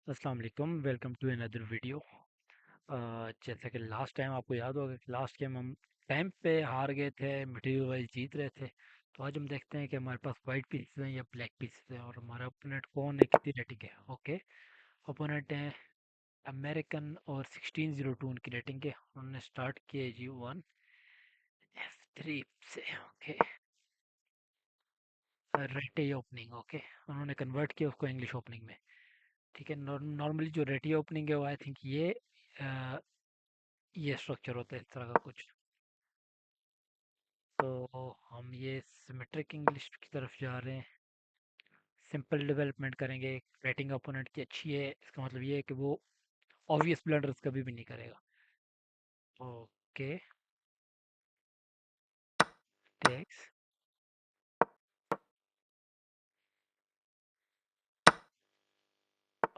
अस्सलाम वालेकुम welcome to another video. जैसा कि लास्ट टाइम आपको याद होगा कि लास्ट गेम हम टाइम पे हार गए थे, मटेरियल वाइज जीत रहे थे। तो आज हम देखते हैं कि हमारे पास वाइट पीसेस हैं या ब्लैक पीसेस हैं और हमारा ओपोनेंट कौन है, कितनी रेटिंग है। ओके, ओपोनेंट है अमेरिकन और 1602 उनकी रेटिंग है। उन्होंने स्टार्ट किया जी 1 F3 से। ओके, रेटी ओपनिंग। ओके, उन्होंने कन्वर्ट किया उसको इंग्लिश ओपनिंग में। ठीक है, नॉर्मली जो रेटी ओपनिंग है वो आई थिंक ये स्ट्रक्चर होता है इस तरह का कुछ। तो हम ये सिमेट्रिक इंग्लिश की तरफ जा रहे हैं। सिंपल डेवलपमेंट करेंगे। रेटिंग अपोनेंट की अच्छी है, इसका मतलब ये है कि वो ऑब्वियस ब्लंडर्स कभी भी नहीं करेगा। Okay, takes.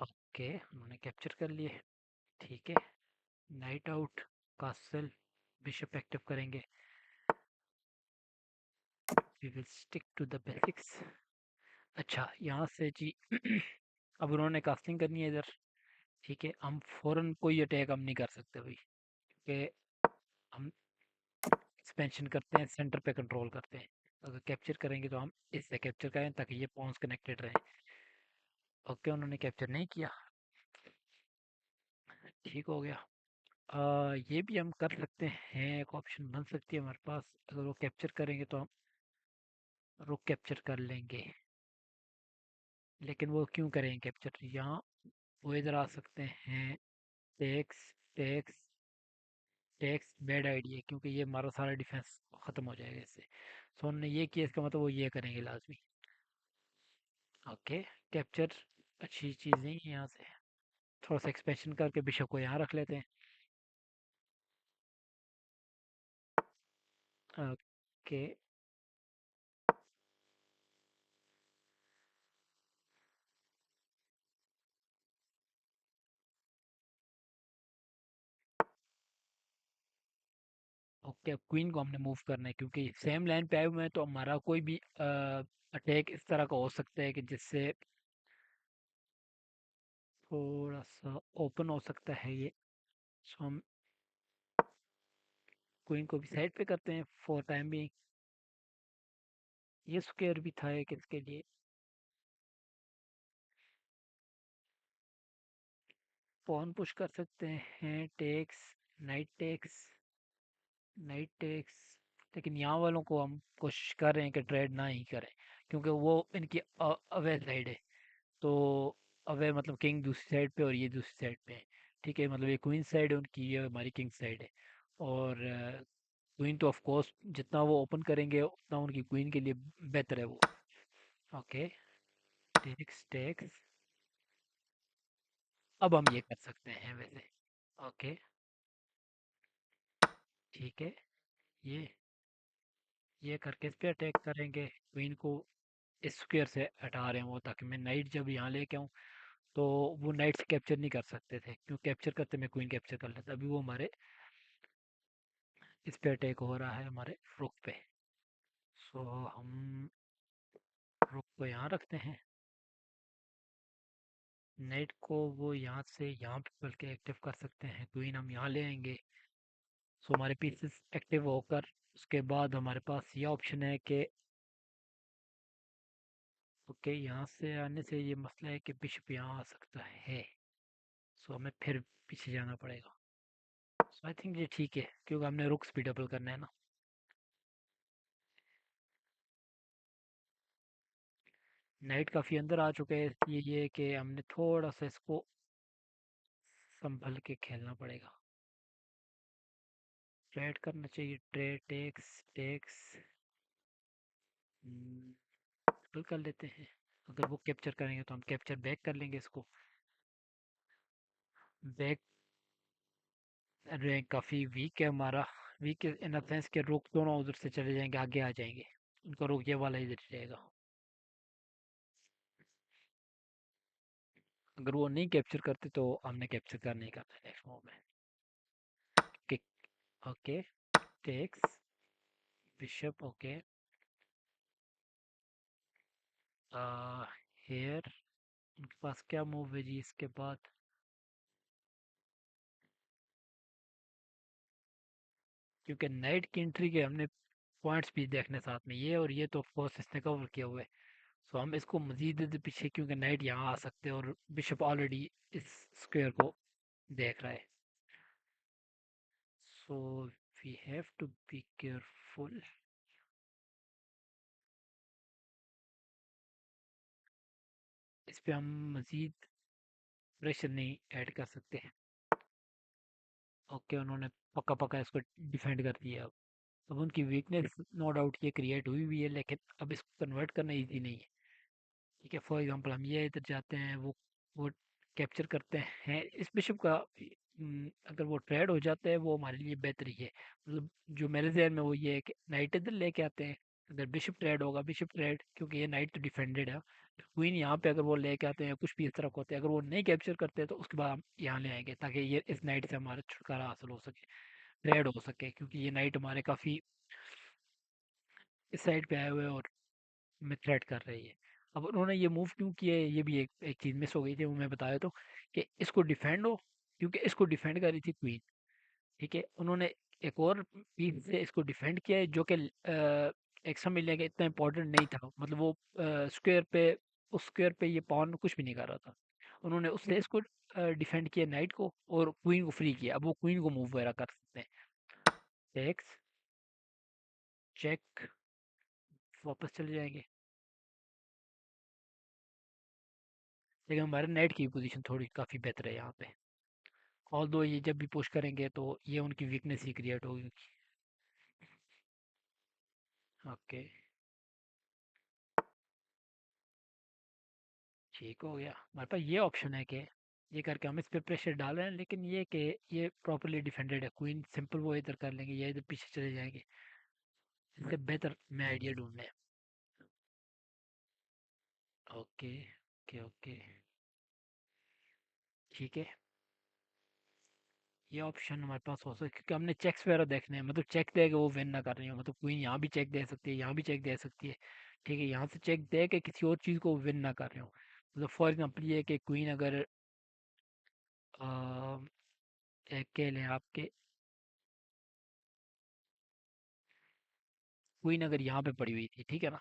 ओके, उन्होंने कैप्चर कर लिए। ठीक है, knight out, castle, bishop active करेंगे। We will stick to the basics. अच्छा, यहाँ से जी अब उन्होंने कास्टिंग करनी है इधर। ठीक है, हम फौरन कोई अटैक हम नहीं कर सकते भाई, क्योंकि हम एक्सपेंशन करते हैं, सेंटर पे कंट्रोल करते हैं। अगर कैप्चर करेंगे तो हम इससे कैप्चर करें ताकि ये पॉन्स कनेक्टेड रहें। ओके, उन्होंने कैप्चर नहीं किया। ठीक हो गया। ये भी हम कर सकते हैं, एक ऑप्शन बन सकती है हमारे पास। अगर वो कैप्चर करेंगे तो हम रुक कैप्चर कर लेंगे। लेकिन वो क्यों करेंगे कैप्चर यहाँ? वो इधर आ सकते हैं। Takes, takes, takes bad idea है, क्योंकि ये हमारा सारा डिफेंस ख़त्म हो जाएगा इससे। सो उन्होंने ये किया, इसका मतलब वो ये करेंगे लाजमी। ओके, कैप्चर अच्छी चीज़ नहीं है। यहाँ से थोड़ा सा एक्सपेंशन करके बिशप को यहाँ रख लेते हैं। ओके, ओके, अब क्वीन को हमने मूव करना है, क्योंकि सेम लाइन पे आए हुए हैं तो हमारा कोई भी अटैक इस तरह का हो सकता है कि जिससे थोड़ा सा ओपन हो सकता है ये। सो हम क्वीन को भी साइड पे करते हैं फॉर टाइम भी। ये स्क्वायर भी था एक इसके लिए। पॉन पुश कर सकते हैं। Takes, knight takes, knight takes. लेकिन यहाँ वालों को हम कोशिश कर रहे हैं कि ट्रेड ना ही करें, क्योंकि वो इनकी अवे साइड है। तो अवे मतलब किंग दूसरी साइड पे और ये दूसरी साइड पे है। ठीक है, मतलब ये क्वीन साइड है उनकी, ये हमारी किंग साइड है। और क्वीन तो ऑफ कोर्स जितना वो ओपन करेंगे उतना उनकी क्वीन के लिए बेहतर है वो। Okay, takes, takes. अब हम ये कर सकते हैं वैसे। ओके, ठीक है। ये ये करके इस पे अटैक करेंगे। क्वीन को इस स्क्वायर से हटा रहे हैं वो, ताकि मैं नाइट जब यहाँ लेके आऊँ तो वो नाइट से कैप्चर नहीं कर सकते थे, क्यों कैप्चर करते मैं क्वीन कैप्चर कर लेता। अभी वो हमारे इस पे अटैक हो रहा है, हमारे रुक पे। सो हम रुक को यहाँ रखते हैं। नाइट को वो यहाँ से यहाँ पे बल्कि एक्टिव कर सकते हैं। क्वीन हम यहाँ ले आएंगे। सो हमारे पीसेस एक्टिव होकर उसके बाद हमारे पास ये ऑप्शन है कि ओके, यहाँ से आने से ये मसला है कि बिशप यहाँ आ सकता है। सो हमें फिर पीछे जाना पड़ेगा। सो आई थिंक ये ठीक है, क्योंकि हमने रुक्स भी डबल करना है ना। नाइट काफ़ी अंदर आ चुके हैं, इसलिए ये है कि हमने थोड़ा सा इसको संभल के खेलना पड़ेगा। ट्रेड करना चाहिए, ट्रेड, टेक्स, टेक्स। डबल कर लेते हैं। अगर वो कैप्चर करेंगे तो हम कैप्चर बैक कर लेंगे इसको। बैक रैंक काफ़ी वीक है हमारा। वीक इन द सेंस के रुक दोनों उधर से चले जाएंगे, आगे आ जाएंगे। उनका रुक ये वाला इधर रहेगा। अगर वो नहीं कैप्चर करते तो हमने कैप्चर करने का था नेक्स्ट मूव में। Kick. Okay, takes, bishop. Okay, here, उनके पास क्या मूव है जी इसके बाद? क्योंकि नाइट की एंट्री के हमने पॉइंट्स भी देखने साथ में, ये और ये तो ऑफ कोर्स इसने कवर किया हुआ है। सो हम इसको मजीद पीछे, क्योंकि नाइट यहाँ आ सकते हैं और बिशप ऑलरेडी इस स्क्वायर को देख रहा है। So we have to be careful. इस पे हम मजीद प्रेशर नहीं ऐड कर सकते। ओके, उन्होंने पक्का पक्का इसको डिफेंड कर दिया। अब उनकी वीकनेस नो डाउट ये क्रिएट हुई हुई है, लेकिन अब इसको कन्वर्ट करना इजी नहीं है। ठीक है, फॉर एग्जांपल हम ये इधर जाते हैं, वो कैप्चर करते हैं इस बिशप का। अगर वो ट्रेड हो जाता है वो हमारे लिए बेहतर ही है। मतलब जो मेरे जहन में वो ये है कि नाइट इधर लेके आते हैं। अगर बिशप ट्रेड होगा, बिशप ट्रेड, क्योंकि ये नाइट तो डिफेंडेड है। क्वीन यहाँ पे अगर वो लेके आते हैं, कुछ भी इस तरफ होते हैं, अगर वो नहीं कैप्चर करते हैं तो उसके बाद हम यहाँ ले आएंगे ताकि ये इस नाइट से हमारा छुटकारा हासिल हो सके, ट्रेड हो सके, क्योंकि ये नाइट हमारे काफ़ी इस साइड पे आए हुए हैं और में थ्रेट कर रही है। अब उन्होंने ये मूव क्यों किया है, ये भी एक चीज़ मिस हो गई थी, वो मैं बताया तो, कि इसको डिफेंड हो, क्योंकि इसको डिफेंड कर रही थी क्वीन। ठीक है, उन्होंने एक और पीस से इसको डिफेंड किया है जो कि एक समझ लें कि इतना इम्पोर्टेंट नहीं था। मतलब वो स्क्वायर पे, उस स्क्वायर पे ये पॉन कुछ भी नहीं कर रहा था। उन्होंने उससे इसको डिफेंड किया नाइट को, और क्वीन को फ्री किया। अब वो क्वीन को मूव वगैरह कर सकते हैं। टेक्स, चेक, वापस चले जाएंगे। लेकिन हमारे नेट की पोजीशन थोड़ी काफ़ी बेहतर है यहाँ पे। ऑल दो ये जब भी पुश करेंगे तो ये उनकी वीकनेस ही क्रिएट होगी। ओके, ठीक हो गया। हमारे पास ये ऑप्शन है कि ये करके हम इस पे प्रेशर डाल रहे हैं, लेकिन ये कि ये प्रॉपरली डिफेंडेड है। क्वीन सिंपल वो इधर कर लेंगे, ये इधर पीछे चले जाएंगे। इससे बेहतर मैं आइडिया ढूंढने। ओके ओके ओके, ठीक है। ये ऑप्शन हमारे पास हो सकता है, क्योंकि हमने चेक्स वगैरह देखने हैं। मतलब चेक दे के वो विन ना कर रही हो, मतलब क्वीन यहाँ भी चेक दे सकती है, यहाँ भी चेक दे सकती है। ठीक है, यहाँ से चेक दे के किसी और चीज़ को विन ना कर रहे हो। मतलब फॉर एग्जाम्पल ये है कि क्वीन अगर एक कह लें आपके, क्वीन अगर यहाँ पे पड़ी हुई थी, ठीक है ना,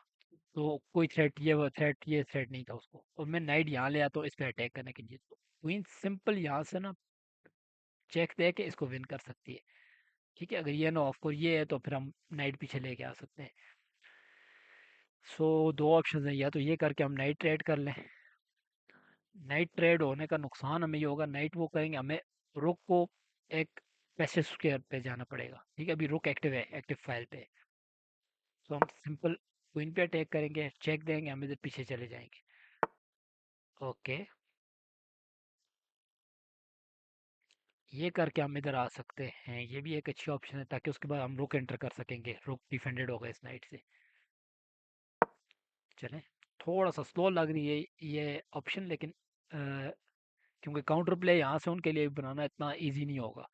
तो कोई थ्रेट, ये वो थ्रेट, ये थ्रेट नहीं था उसको, और मैं नाइट यहाँ ले आता हूँ इस पे अटैक करने के लिए, तो क्वीन सिंपल यहाँ से ना चेक दे के इसको विन कर सकती है। ठीक है, अगर ये ना ऑफ कोर्स ये है तो फिर हम नाइट पीछे लेके आ सकते हैं। सो दो ऑप्शन है, या तो ये करके हम नाइट ट्रेड कर लें। नाइट ट्रेड होने का नुकसान हमें ये होगा, नाइट वो करेंगे, हमें रुक को एक पैसे स्क्वायर पे जाना पड़ेगा। ठीक है, अभी रुक एक्टिव है, एक्टिव फाइल पे। तो हम सिंपल क्वीन पे अटैक करेंगे, चेक देंगे, हम इधर पीछे चले जाएंगे। ओके, ये करके हम इधर आ सकते हैं, ये भी एक अच्छी ऑप्शन है, ताकि उसके बाद हम रुक एंटर कर सकेंगे। रुक डिफेंडेड होगा इस नाइट से। चलें, थोड़ा सा स्लो लग रही है ये ऑप्शन, लेकिन क्योंकि काउंटर प्ले यहाँ से उनके लिए बनाना इतना इजी नहीं होगा।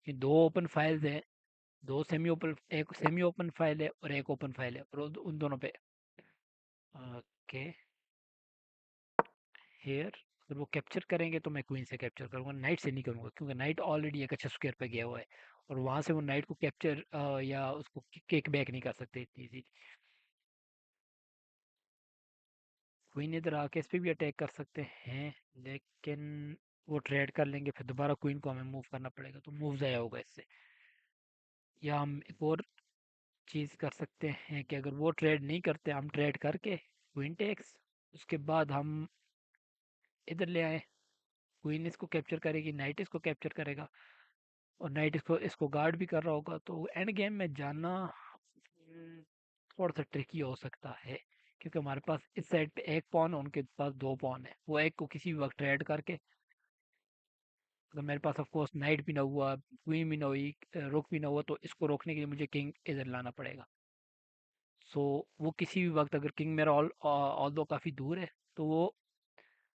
ये दो ओपन फाइल्स हैं, दो सेमी ओपन, एक सेमी ओपन फाइल है और एक ओपन फाइल है, और उन दोनों पे ओके हेयर, अगर वो कैप्चर करेंगे तो मैं क्वीन से कैप्चर करूंगा, नाइट से नहीं करूंगा, क्योंकि नाइट ऑलरेडी एक अच्छा स्क्वायर पे गया हुआ है, और वहां से वो नाइट को कैप्चर या उसको किक बैक नहीं कर सकते इतनी इजी। क्वीन इधर आके इस पे भी अटैक कर सकते हैं, लेकिन वो ट्रेड कर लेंगे, फिर दोबारा क्वीन को हमें मूव करना पड़ेगा, तो मूव ज़ाया होगा इससे। या हम एक और चीज़ कर सकते हैं कि अगर वो ट्रेड नहीं करते, हम ट्रेड करके क्वीन टेक्स, उसके बाद हम इधर ले आए, क्वीन इसको कैप्चर करेगी, नाइट इसको कैप्चर करेगा, और नाइट इसको इसको गार्ड भी कर रहा होगा, तो एंड गेम में जाना थोड़ा सा ट्रिकी हो सकता है। क्योंकि हमारे पास इस साइड पे एक पॉन है, उनके पास दो पॉन है, वो एक को किसी भी वक्त ट्रेड करके, अगर मेरे पास ऑफ कोर्स नाइट भी ना हुआ, क्वीन भी ना हुई, रुक भी ना हुआ, तो इसको रोकने के लिए मुझे किंग इधर लाना पड़ेगा। सो वो किसी भी वक्त, अगर किंग मेरा ऑल दो काफ़ी दूर है, तो वो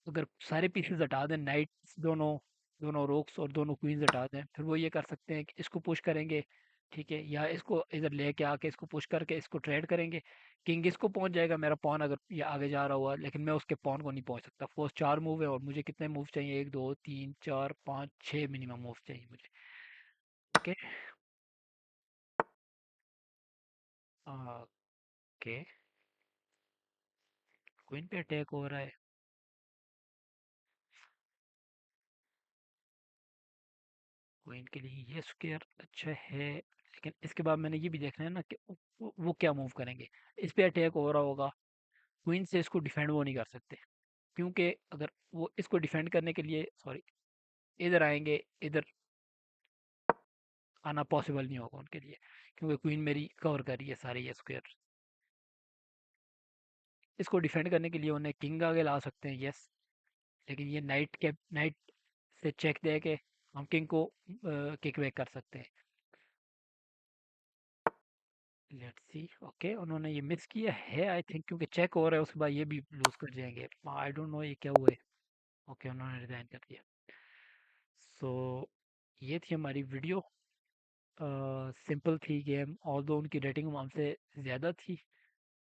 अगर सारे पीसेस हटा दें, नाइट्स दोनों, दोनों रोक्स और दोनों क्वींस हटा दें, फिर वो ये कर सकते हैं कि इसको पुश करेंगे, ठीक है, या इसको इधर लेके आके इसको पुश करके इसको ट्रेड करेंगे। किंग इसको पहुंच जाएगा, मेरा पॉन अगर ये आगे जा रहा हुआ, लेकिन मैं उसके पॉन को नहीं पहुंच सकता। फोर्स 4 मूव है और मुझे कितने मूव चाहिए? 1 2 3 4 5 6 मिनिमम मूव चाहिए मुझे। ओके। ओके। क्वीन पे अटैक हो रहा है। क्वीन के लिए ये स्क्वायर अच्छा है, लेकिन इसके बाद मैंने ये भी देखना है ना कि वो क्या मूव करेंगे। इस पे अटैक हो रहा होगा, क्वीन से इसको डिफेंड वो नहीं कर सकते, क्योंकि अगर वो इसको डिफेंड करने के लिए, सॉरी, इधर आएंगे, इधर आना पॉसिबल नहीं होगा उनके लिए, क्योंकि क्वीन मेरी कवर कर रही है सारे ये स्क्वायर। इसको डिफेंड करने के लिए उन्हें किंग आगे ला सकते हैं, यस। लेकिन ये नाइट से चेक दे के हम किंग को किक बैक कर सकते हैं। Let's see. ओके, उन्होंने ये मिस किया है आई थिंक, क्योंकि चेक हो रहा है उसके बाद ये भी लूज कर जाएंगे। आई डोंट नो ये क्या हुआ है। ओके, उन्होंने रिजाइन कर दिया। सो ये थी हमारी वीडियो। सिंपल थी गेम, ऑल्दो उनकी रेटिंग हमसे ज़्यादा थी,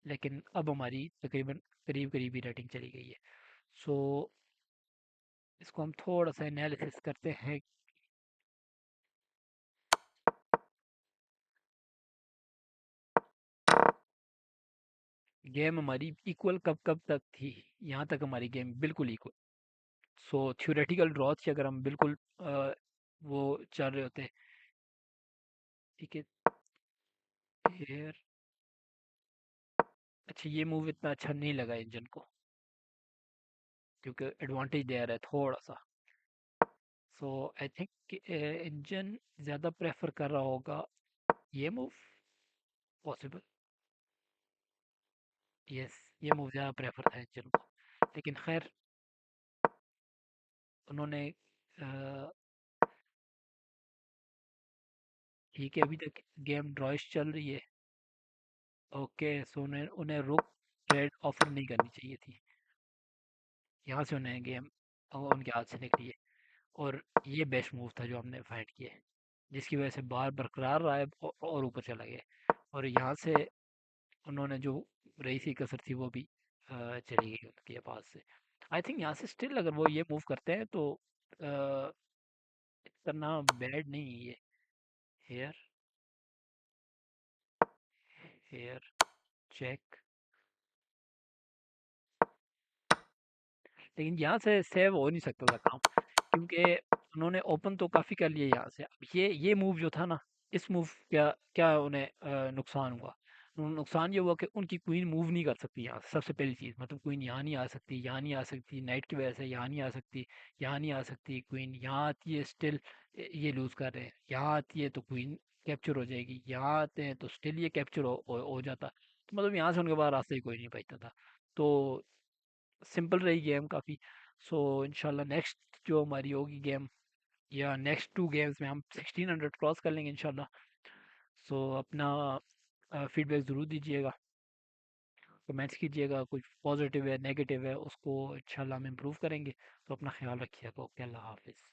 लेकिन अब हमारी तकरीबन करीब करीब ही रेटिंग चली गई है। सो इसको हम थोड़ा सा एनालिसिस करते हैं। गेम हमारी इक्वल कब कब तक थी? यहाँ तक हमारी गेम बिल्कुल इक्वल। सो थ्योरेटिकल ड्रॉ थी अगर हम बिल्कुल वो चल रहे होते। ठीक है। फिर अच्छा, ये मूव इतना अच्छा नहीं लगा इंजन को, क्योंकि एडवांटेज दे रहा है थोड़ा सा। सो आई थिंक इंजन ज़्यादा प्रेफर कर रहा होगा ये मूव, पॉसिबल। यस, ये मूव ज़्यादा प्रेफर था इंजन को, लेकिन खैर उन्होंने ठीक है, अभी तक गेम ड्रॉइश चल रही है। ओके, सो उन्हें उन्हें रुक ट्रेड ऑफर नहीं करनी चाहिए थी। यहाँ से उन्हें गेम उनके हाथ से निकली है, और ये बेस्ट मूव था जो हमने फाइंड किया है, जिसकी वजह से बार बरकरार रहा है और ऊपर चला गया। और यहाँ से उन्होंने जो रही सी कसर थी वो भी चली गई उनके पास से। आई थिंक यहाँ से स्टिल अगर वो ये मूव करते हैं तो इतना बैड नहीं है ये। Here, here, check. लेकिन यहाँ से सेव हो नहीं सकता था काम, क्योंकि उन्होंने ओपन तो काफ़ी कर लिया यहाँ से। अब ये मूव जो था ना, इस मूव क्या क्या उन्हें नुकसान हुआ? नुकसान ये हुआ कि उनकी क्वीन मूव नहीं कर सकती यहाँ से, सबसे पहली चीज़। मतलब क्वीन यहाँ नहीं आ सकती, यहाँ नहीं आ सकती, नाइट की वजह से यहाँ नहीं आ सकती, यहाँ नहीं आ सकती। क्वीन यहाँ आती है स्टिल ये लूज़ कर रहे हैं, यहाँ आती है तो क्वीन कैप्चर हो जाएगी, यहाँ आते हैं तो स्टिल ये कैप्चर हो जाता। तो मतलब यहाँ से उनके पास रास्ता ही कोई नहीं बचता था। तो सिंपल रही गेम काफ़ी। सो इंशाल्लाह नेक्स्ट जो हमारी होगी गेम, या नेक्स्ट 2 गेम्स में हम 1600 क्रॉस कर लेंगे इंशाल्लाह। सो अपना फीडबैक ज़रूर दीजिएगा, कमेंट्स कीजिएगा, कुछ पॉजिटिव है नेगेटिव है उसको इंशाल्लाह हम इम्प्रूव करेंगे। तो अपना ख्याल रखिएगा। ओके, अल्लाह हाफिज़।